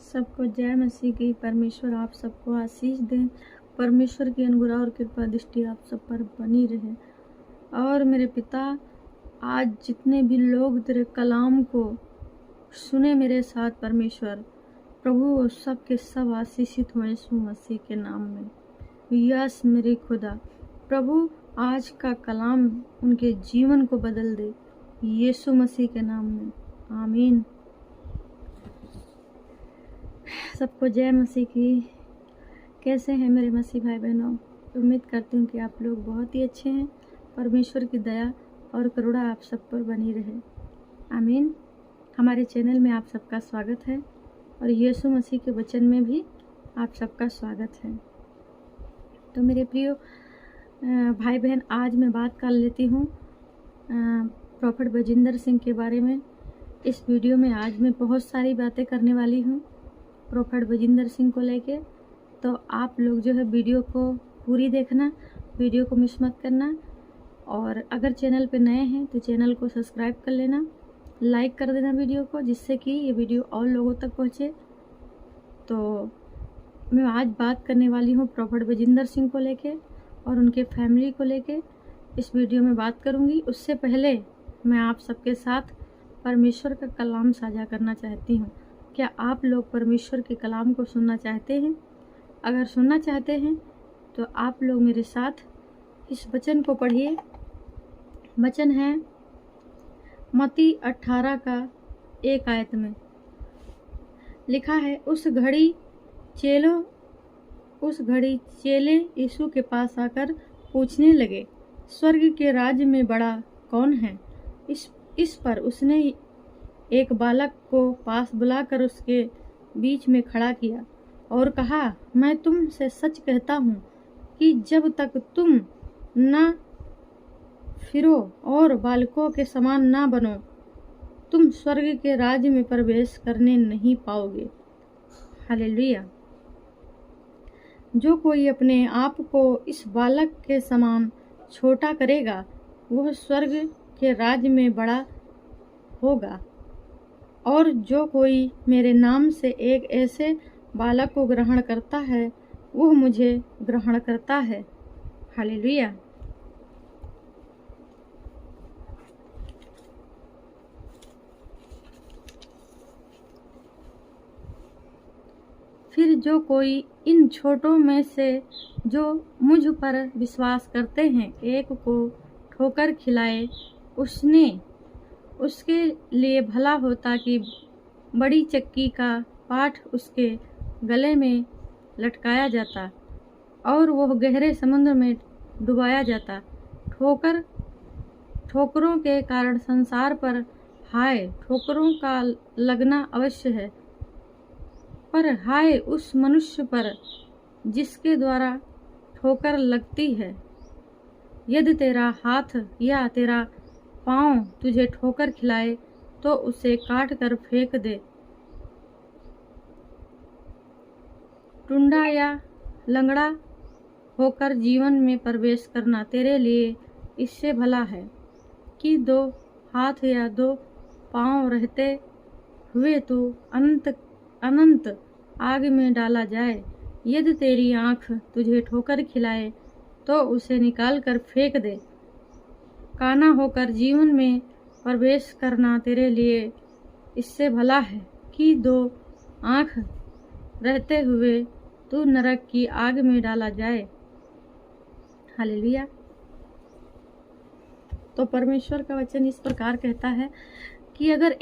सबको जय मसीह की। परमेश्वर आप सबको आशीष दें। परमेश्वर की अनुग्रह और कृपा दृष्टि आप सब पर बनी रहे। और मेरे पिता, आज जितने भी लोग तेरे कलाम को सुने मेरे साथ परमेश्वर प्रभु, सब के सब आशीषित हो यीशु मसीह के नाम में। यस मेरे खुदा प्रभु, आज का कलाम उनके जीवन को बदल दे यीशु मसीह के नाम में, आमीन। सबको जय मसीह की। कैसे हैं मेरे मसीह भाई बहनों? उम्मीद करती हूँ कि आप लोग बहुत ही अच्छे हैं। परमेश्वर की दया और करुणा आप सब पर बनी रहे, आमीन। हमारे चैनल में आप सबका स्वागत है और यीशु मसीह के वचन में भी आप सबका स्वागत है। तो मेरे प्रिय भाई बहन, आज मैं बात कर लेती हूँ प्रॉफेट बजिंदर सिंह के बारे में। इस वीडियो में आज मैं बहुत सारी बातें करने वाली हूँ प्रॉफेट बजिंदर सिंह को लेके। तो आप लोग जो है वीडियो को पूरी देखना, वीडियो को मिस मत करना। और अगर चैनल पे नए हैं तो चैनल को सब्सक्राइब कर लेना, लाइक कर देना वीडियो को, जिससे कि ये वीडियो और लोगों तक पहुँचे। तो मैं आज बात करने वाली हूँ प्रॉफेट बजिंदर सिंह को लेके और उनके फैमिली को लेके इस वीडियो में बात करूँगी। उससे पहले मैं आप सबके साथ परमेश्वर का कलाम साझा करना चाहती हूँ। क्या आप लोग परमेश्वर के कलाम को सुनना चाहते हैं? अगर सुनना चाहते हैं तो आप लोग मेरे साथ इस वचन को पढ़िए। वचन है मत्ती 18 का 1 आयत में लिखा है, उस घड़ी चेले यीशु के पास आकर पूछने लगे, स्वर्ग के राज्य में बड़ा कौन है? इस पर उसने एक बालक को पास बुलाकर उसके बीच में खड़ा किया और कहा, मैं तुमसे सच कहता हूँ कि जब तक तुम न फिरो और बालकों के समान ना बनो, तुम स्वर्ग के राज्य में प्रवेश करने नहीं पाओगे। हालेलुया। जो कोई अपने आप को इस बालक के समान छोटा करेगा, वह स्वर्ग के राज्य में बड़ा होगा। और जो कोई मेरे नाम से एक ऐसे बालक को ग्रहण करता है, वह मुझे ग्रहण करता है। हालेलुया। फिर जो कोई इन छोटों में से जो मुझ पर विश्वास करते हैं एक को ठोकर खिलाए, उसके लिए भला होता कि बड़ी चक्की का पाठ उसके गले में लटकाया जाता और वह गहरे समुद्र में डुबाया जाता। ठोकरों के कारण संसार पर हाय ठोकरों का लगना अवश्य है, पर हाय उस मनुष्य पर जिसके द्वारा ठोकर लगती है। यदि तेरा हाथ या तेरा पाँव तुझे ठोकर खिलाए तो उसे काट कर फेंक दे। टुंडा या लंगड़ा होकर जीवन में प्रवेश करना तेरे लिए इससे भला है कि 2 हाथ या 2 पाँव रहते हुए तू अनंत आग में डाला जाए। यदि तेरी आँख तुझे ठोकर खिलाए तो उसे निकाल कर फेंक दे। काना होकर जीवन में प्रवेश करना तेरे लिए इससे भला है कि 2 आँख रहते हुए तू नरक की आग में डाला जाए। हालेलुया। तो परमेश्वर का वचन इस प्रकार कहता है कि अगर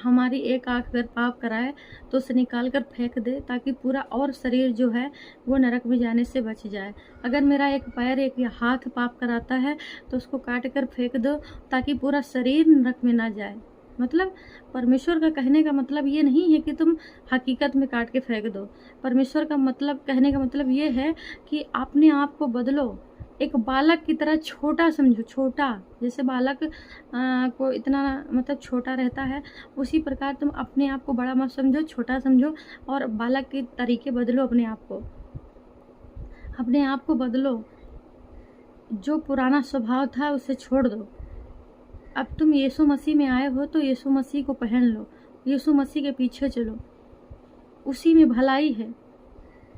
हमारी एक आँख अगर पाप कराए तो उसे निकाल कर फेंक दे, ताकि पूरा और शरीर जो है वो नरक में जाने से बच जाए। अगर मेरा एक पैर एक हाथ पाप कराता है तो उसको काट कर फेंक दो, ताकि पूरा शरीर नरक में ना जाए। मतलब परमेश्वर का कहने का मतलब ये नहीं है कि तुम हकीकत में काट के फेंक दो। परमेश्वर का मतलब कहने का मतलब ये है कि अपने आप को बदलो, एक बालक की तरह छोटा समझो। छोटा जैसे बालक को इतना मतलब छोटा रहता है, उसी प्रकार तुम अपने आप को बड़ा मत समझो, छोटा समझो और बालक के तरीके बदलो। अपने आप को बदलो। जो पुराना स्वभाव था उसे छोड़ दो। अब तुम यीशु मसीह में आए हो तो यीशु मसीह को पहन लो, यीशु मसीह के पीछे चलो। उसी में भलाई है,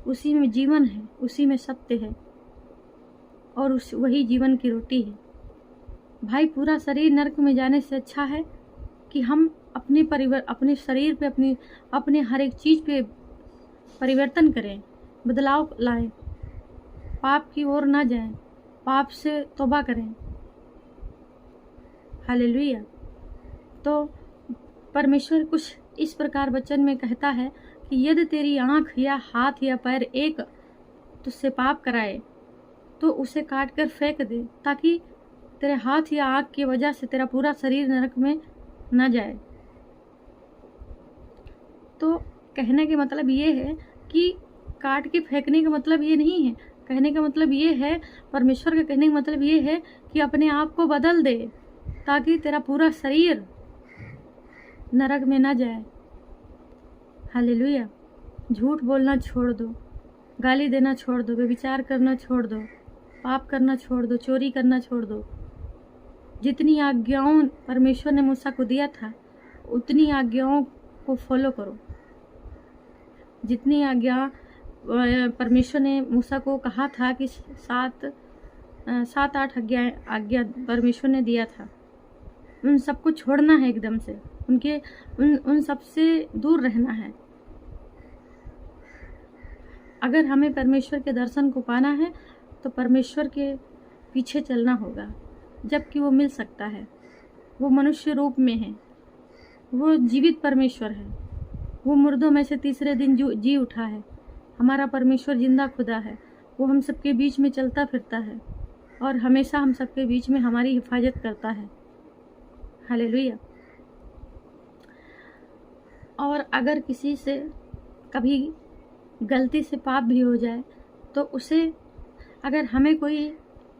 उसी में जीवन है, उसी में सत्य है और वही जीवन की रोटी है। भाई पूरा शरीर नरक में जाने से अच्छा है कि हम अपने शरीर पे अपने हर एक चीज़ पे परिवर्तन करें, बदलाव लाएं, पाप की ओर ना जाएं, पाप से तौबा करें। हालेलुया। तो परमेश्वर कुछ इस प्रकार वचन में कहता है कि यदि तेरी आँख या हाथ या पैर एक तुझसे पाप कराए तो उसे काट कर फेंक दे, ताकि तेरे हाथ या आँख की वजह से तेरा पूरा शरीर नरक में न जाए। तो कहने के मतलब ये है कि काट के फेंकने का मतलब ये नहीं है। कहने का मतलब ये है, परमेश्वर का कहने का मतलब ये है कि अपने आप को बदल दे ताकि तेरा पूरा शरीर नरक में ना जाए। हालेलुया। झूठ बोलना छोड़ दो, गाली देना छोड़ दो, व्यभिचार करना छोड़ दो, पाप करना छोड़ दो, चोरी करना छोड़ दो। जितनी आज्ञाओं परमेश्वर ने मूसा को दिया था उतनी आज्ञाओं को फॉलो करो। जितनी आज्ञा परमेश्वर ने मूसा को कहा था कि 7-8 आज्ञा परमेश्वर ने दिया था, उन सबको छोड़ना है एकदम से, उन सब से दूर रहना है। अगर हमें परमेश्वर के दर्शन को पाना है तो परमेश्वर के पीछे चलना होगा, जबकि वो मिल सकता है। वो मनुष्य रूप में है, वो जीवित परमेश्वर है, वो मुर्दों में से तीसरे दिन जी उठा है। हमारा परमेश्वर जिंदा खुदा है, वो हम सबके बीच में चलता फिरता है और हमेशा हम सबके बीच में हमारी हिफाजत करता है। हालेलुया। और अगर किसी से कभी गलती से पाप भी हो जाए तो उसे, अगर हमें कोई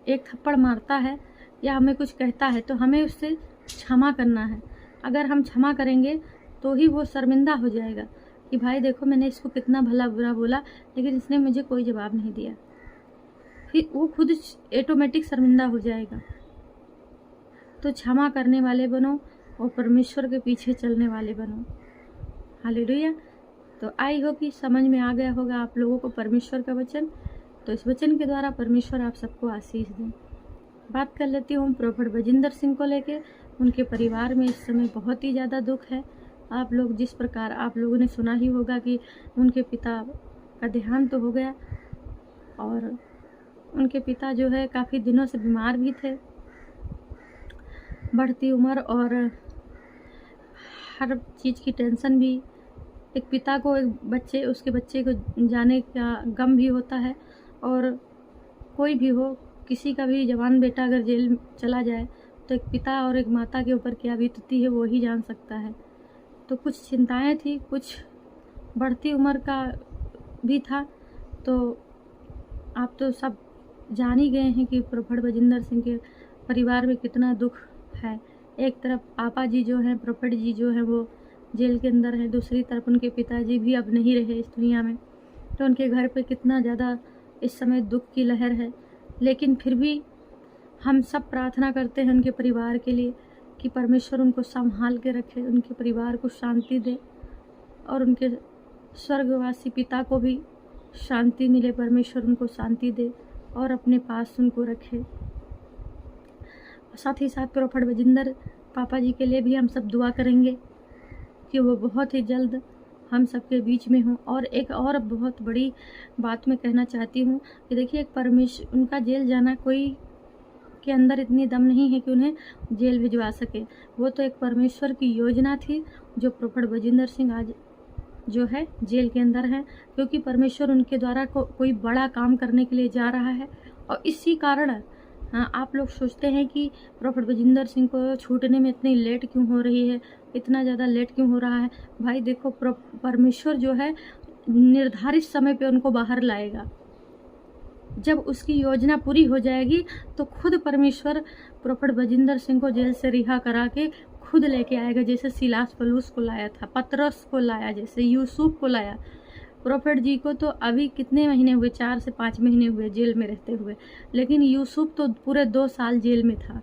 एक थप्पड़ मारता है या हमें कुछ कहता है तो हमें उससे क्षमा करना है। अगर हम क्षमा करेंगे तो ही वो शर्मिंदा हो जाएगा कि भाई देखो मैंने इसको कितना भला बुरा बोला लेकिन इसने मुझे कोई जवाब नहीं दिया। फिर वो खुद ऑटोमेटिक शर्मिंदा हो जाएगा। तो क्षमा करने वाले बनो और परमेश्वर के पीछे चलने वाले बनो। हालेलुया। तो आई हो कि समझ में आ गया होगा आप लोगों को परमेश्वर का वचन। तो इस वचन के द्वारा परमेश्वर आप सबको आशीष दें। बात कर लेती हूँ प्रोफेट बजिंदर सिंह को लेके। उनके परिवार में इस समय बहुत ही ज़्यादा दुख है। आप लोग जिस प्रकार आप लोगों ने सुना ही होगा कि उनके पिता का देहांत तो हो गया और उनके पिता जो है काफ़ी दिनों से बीमार भी थे। बढ़ती उम्र और हर चीज़ की टेंशन भी, एक पिता को उसके बच्चे को जाने का गम भी होता है। और कोई भी हो, किसी का भी जवान बेटा अगर जेल चला जाए तो एक पिता और एक माता के ऊपर क्या बीतती है वो ही जान सकता है। तो कुछ चिंताएं थी, कुछ बढ़ती उम्र का भी था। तो आप तो सब जान ही गए हैं कि प्रोफेट बजिंदर सिंह के परिवार में कितना दुख है। एक तरफ पापा जी जो हैं, प्रोफेट जी जो हैं, वो जेल के अंदर हैं, दूसरी तरफ उनके पिताजी भी अब नहीं रहे इस दुनिया में। तो उनके घर पे कितना ज़्यादा इस समय दुख की लहर है। लेकिन फिर भी हम सब प्रार्थना करते हैं उनके परिवार के लिए कि परमेश्वर उनको संभाल के रखे, उनके परिवार को शांति दे और उनके स्वर्गवासी पिता को भी शांति मिले। परमेश्वर उनको शांति दे और अपने पास उनको रखे। साथ ही साथ प्रोफेट बजिंदर पापा जी के लिए भी हम सब दुआ करेंगे कि वो बहुत ही जल्द हम सबके बीच में हों। और एक और बहुत बड़ी बात मैं कहना चाहती हूँ कि देखिए, एक परमेश्वर, उनका जेल जाना कोई के अंदर इतनी दम नहीं है कि उन्हें जेल भिजवा सके। वो तो एक परमेश्वर की योजना थी जो प्रोफेट बजिंदर सिंह आज जो है जेल के अंदर है, क्योंकि परमेश्वर उनके द्वारा कोई बड़ा काम करने के लिए जा रहा है। और इसी कारण आप लोग सोचते हैं कि प्रोफेट बजिंदर सिंह को छूटने में इतनी लेट क्यों हो रही है, इतना ज़्यादा लेट क्यों हो रहा है। भाई देखो, परमेश्वर जो है निर्धारित समय पे उनको बाहर लाएगा। जब उसकी योजना पूरी हो जाएगी तो खुद परमेश्वर प्रोफेट बजिंदर सिंह को जेल से रिहा करा के खुद लेके आएगा। जैसे सिलास पलूस को लाया था, पतरस को लाया, जैसे यूसुफ को लाया। प्रोफेट जी को तो अभी कितने महीने हुए, 4 से 5 महीने हुए जेल में रहते हुए, लेकिन यूसुफ तो पूरे 2 साल जेल में था।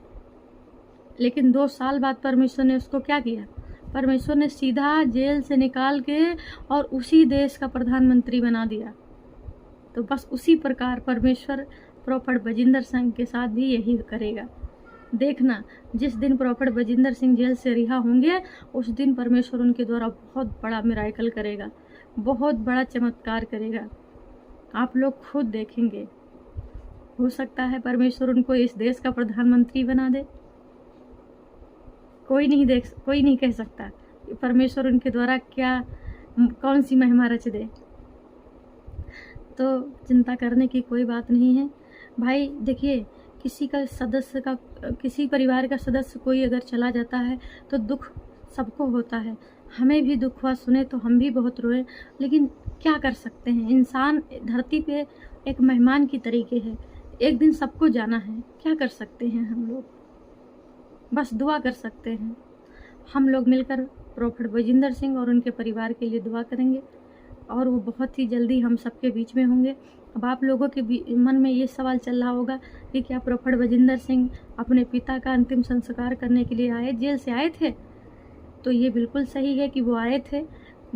लेकिन 2 साल बाद परमेश्वर ने उसको क्या किया, परमेश्वर ने सीधा जेल से निकाल के और उसी देश का प्रधानमंत्री बना दिया। तो बस उसी प्रकार परमेश्वर प्रॉफेट बजिंदर सिंह के साथ भी यही करेगा। देखना, जिस दिन प्रॉफेट बजिंदर सिंह जेल से रिहा होंगे उस दिन परमेश्वर उनके द्वारा बहुत बड़ा मिराकल करेगा, बहुत बड़ा चमत्कार करेगा। आप लोग खुद देखेंगे। हो सकता है परमेश्वर उनको इस देश का प्रधानमंत्री बना दे। कोई नहीं कह सकता परमेश्वर उनके द्वारा कौन सी महिमा रच दे। तो चिंता करने की कोई बात नहीं है भाई। देखिए, किसी परिवार का सदस्य कोई अगर चला जाता है तो दुख सबको होता है। हमें भी दुख हुआ, सुने तो हम भी बहुत रोए, लेकिन क्या कर सकते हैं। इंसान धरती पे एक मेहमान की तरीके है, एक दिन सबको जाना है। क्या कर सकते हैं हम लोग, बस दुआ कर सकते हैं। हम लोग मिलकर प्रॉफेट बजिंदर सिंह और उनके परिवार के लिए दुआ करेंगे और वो बहुत ही जल्दी हम सबके बीच में होंगे। अब आप लोगों के मन में ये सवाल चल रहा होगा कि क्या प्रॉफेट बजिंदर सिंह अपने पिता का अंतिम संस्कार करने के लिए जेल से आए थे? तो ये बिल्कुल सही है कि वो आए थे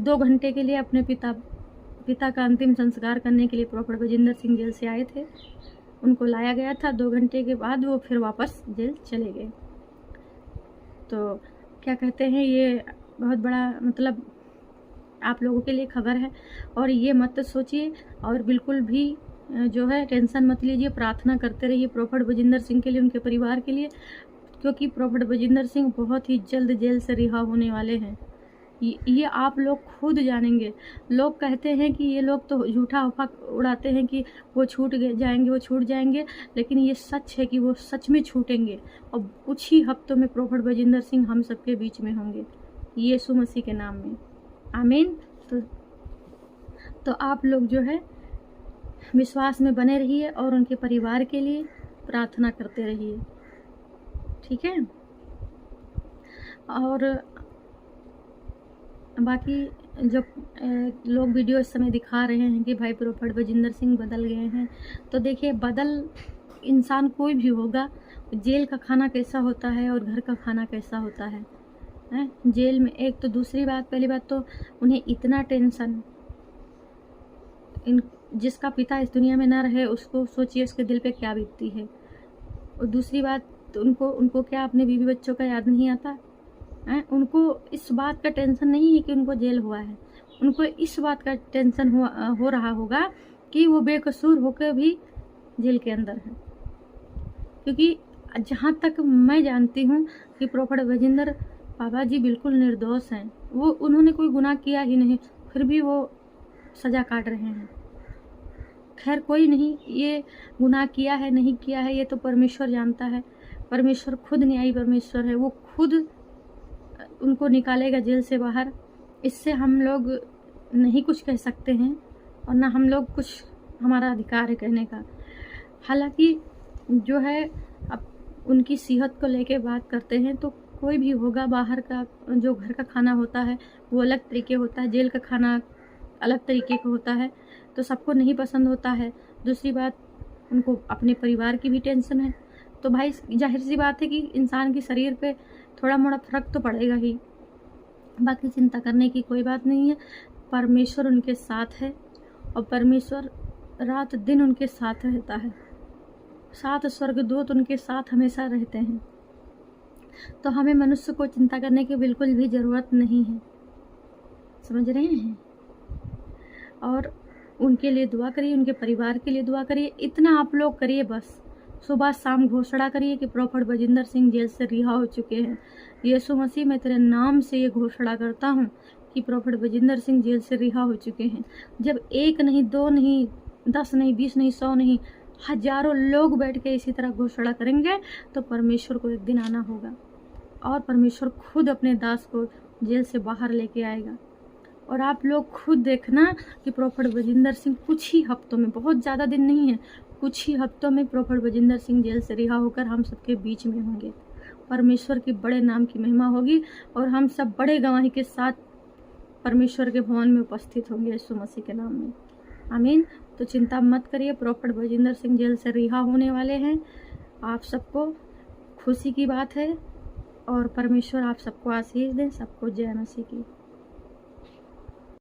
2 घंटे के लिए अपने पिता का अंतिम संस्कार करने के लिए प्रॉफेट बजिंदर सिंह जेल से आए थे। उनको लाया गया था, 2 घंटे के बाद वो फिर वापस जेल चले गए। तो क्या कहते हैं, ये बहुत बड़ा मतलब आप लोगों के लिए खबर है। और ये मत सोचिए और बिल्कुल भी जो है टेंशन मत लीजिए। प्रार्थना करते रहिए प्रॉफेट बजिंदर सिंह के लिए, उनके परिवार के लिए, क्योंकि प्रॉफेट बजिंदर सिंह बहुत ही जल्द जेल से रिहा होने वाले हैं। ये आप लोग खुद जानेंगे। लोग कहते हैं कि ये लोग तो झूठा अफवाह उड़ाते हैं कि वो छूट जाएंगे, लेकिन ये सच है कि वो सच में छूटेंगे और कुछ ही हफ्तों में प्रॉफेट बजिंदर सिंह हम सबके बीच में होंगे, यीशु मसीह के नाम में, आमीन। तो आप लोग जो है विश्वास में बने रहिए और उनके परिवार के लिए प्रार्थना करते रहिए, ठीक है। और बाकी जो लोग वीडियो इस समय दिखा रहे हैं कि भाई प्रॉफेट बजिंदर सिंह बदल गए हैं, तो देखिए, बदल इंसान कोई भी होगा। जेल का खाना कैसा होता है और घर का खाना कैसा होता है, जेल में एक तो दूसरी बात, पहली बात तो उन्हें इतना टेंशन, जिसका पिता इस दुनिया में ना रहे उसको सोचिए उसके दिल पे क्या बीतती है। और दूसरी बात तो उनको क्या अपने बीवी बच्चों का याद नहीं आता है? उनको इस बात का टेंशन नहीं है कि उनको जेल हुआ है, उनको इस बात का टेंशन हो रहा होगा कि वो बेकसूर होकर भी जेल के अंदर है। क्योंकि जहाँ तक मैं जानती हूँ कि प्रॉफेट बजिंदर बाबा जी बिल्कुल निर्दोष हैं। उन्होंने कोई गुनाह किया ही नहीं, फिर भी वो सज़ा काट रहे हैं। खैर कोई नहीं, ये गुनाह किया है नहीं किया है ये तो परमेश्वर जानता है। परमेश्वर खुद न्यायी परमेश्वर है, वो खुद उनको निकालेगा जेल से बाहर। इससे हम लोग नहीं कुछ कह सकते हैं और ना हम लोग कुछ, हमारा अधिकार है कहने का। हालांकि जो है अब उनकी सेहत को लेके बात करते हैं तो कोई भी होगा, बाहर का जो घर का खाना होता है वो अलग तरीके होता है, जेल का खाना अलग तरीके का होता है, तो सबको नहीं पसंद होता है। दूसरी बात, उनको अपने परिवार की भी टेंशन है। तो भाई जाहिर सी बात है कि इंसान के शरीर पे थोड़ा मोड़ा फर्क तो पड़ेगा ही। बाकी चिंता करने की कोई बात नहीं है, परमेश्वर उनके साथ है और परमेश्वर रात दिन उनके साथ रहता है। 7 स्वर्गदूत उनके साथ हमेशा रहते हैं। तो हमें मनुष्य को चिंता करने की बिल्कुल भी ज़रूरत नहीं है, समझ रहे हैं। और उनके लिए दुआ करिए, उनके परिवार के लिए दुआ करिए, इतना आप लोग करिए बस। सुबह शाम घोषणा करिए कि प्रॉफेट बजिंदर सिंह जेल से रिहा हो चुके हैं। यीशु मसीह, मैं तेरे नाम से ये घोषणा करता हूँ कि प्रॉफेट बजिंदर सिंह जेल से रिहा हो चुके हैं। जब 1 नहीं 2 नहीं 10 नहीं 20 नहीं 100 नहीं, हजारों लोग बैठ के इसी तरह घोषणा करेंगे तो परमेश्वर को एक दिन आना होगा और परमेश्वर खुद अपने दास को जेल से बाहर लेके आएगा। और आप लोग खुद देखना कि प्रॉफेट बजिंदर सिंह कुछ ही हफ्तों में, बहुत ज़्यादा दिन नहीं है, कुछ ही हफ्तों में प्रॉफेट बजिंदर सिंह जेल से रिहा होकर हम सबके बीच में होंगे। परमेश्वर की बड़े नाम की महिमा होगी और हम सब बड़े गवाही के साथ परमेश्वर के भवन में उपस्थित होंगे यीशु मसीह के नाम में, आमीन। तो चिंता मत करिए, प्रॉफेट बजिंदर सिंह जेल से रिहा होने वाले हैं। आप सबको खुशी की बात है और परमेश्वर आप सबको आशीष दें। सबको जय मसीह की।